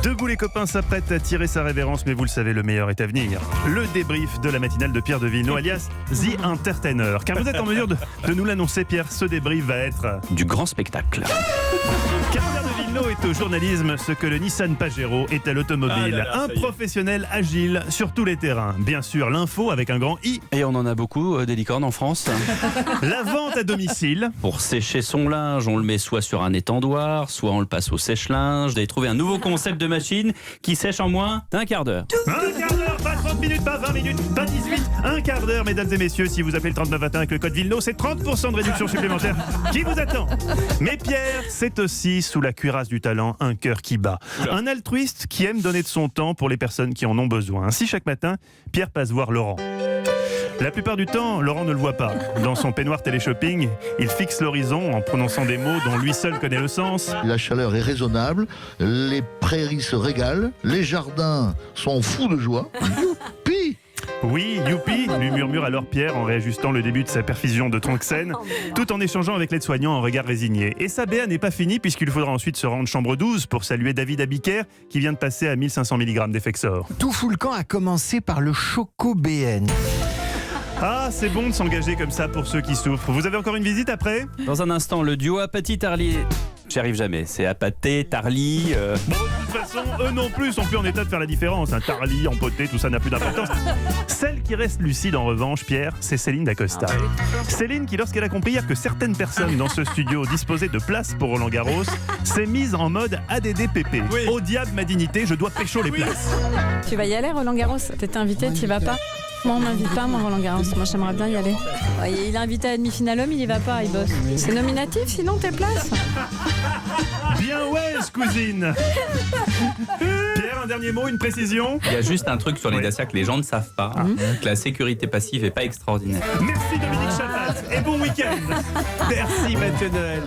Debout les copains s'apprêtent à tirer sa révérence, mais vous le savez, le meilleur est à venir. Le débrief de la matinale de Pierre de Villeneuve, alias The Entertainer. Car vous êtes en mesure de nous l'annoncer, Pierre, ce débrief va être... du grand spectacle. Car Pierre de Villeneuve est au journalisme ce que le Nissan Pajero est à l'automobile. Un professionnel agile sur tous les terrains. Bien sûr, l'info avec un grand I. Et on en a beaucoup des licornes en France. La vente à domicile. Pour sécher son linge, on le met soit sur un étendoir, soit on le passe au sèche-linge. Vous avez trouvé un nouveau concept de machine qui sèche en moins d'un quart d'heure. Un quart d'heure, pas 30 minutes, pas 20 minutes, pas 18, un quart d'heure, mesdames et messieurs. Si vous appelez le 3921 avec le code Villeneuve, c'est 30% de réduction supplémentaire qui vous attend. Mais Pierre, c'est aussi sous la cuirasse du talent un cœur qui bat. Un altruiste qui aime donner de son temps pour les personnes qui en ont besoin. Ainsi, chaque matin, Pierre passe voir Laurent. La plupart du temps, Laurent ne le voit pas. Dans son peignoir téléshopping, il fixe l'horizon en prononçant des mots dont lui seul connaît le sens. La chaleur est raisonnable, les prairies se régalent, les jardins sont fous de joie. Youpi! Oui, youpi, lui murmure alors Pierre en réajustant le début de sa perfusion de Tronxène, tout en échangeant avec l'aide-soignant un regard résigné. Et sa BA n'est pas finie puisqu'il faudra ensuite se rendre chambre 12 pour saluer David Abiker qui vient de passer à 1500 mg d'Effexor. Tout fout le camp a commencé par le Choco BN. Ah, c'est bon de s'engager comme ça pour ceux qui souffrent. Vous avez encore une visite après ? Dans un instant, le duo Apathy-Tarly. J'y arrive jamais. C'est Apathé, Tarly. Bon, de toute façon, eux non plus sont plus en état de faire la différence. Un Tarly, empoté, tout ça n'a plus d'importance. Celle qui reste lucide en revanche, Pierre, c'est Céline Dacosta. Céline qui, lorsqu'elle a compris hier que certaines personnes dans ce studio disposaient de place pour Roland Garros, s'est mise en mode ADDPP. Oui. Au diable ma dignité, je dois pécho les places. Tu vas y aller, Roland Garros? T'étais invité, tu y vas pas? Moi, on m'invite pas, moi, Roland Garros. Moi, j'aimerais bien y aller. Ouais, il est invité à la demi-finale homme, il y va pas, il bosse. C'est nominatif, sinon, tes places? Bien ouais, cousine. Pierre, un dernier mot, une précision? Il y a juste un truc sur les Dacia que les gens ne savent pas, que la sécurité passive n'est pas extraordinaire. Merci Dominique Chapat et bon week-end. Merci Mathieu Noël.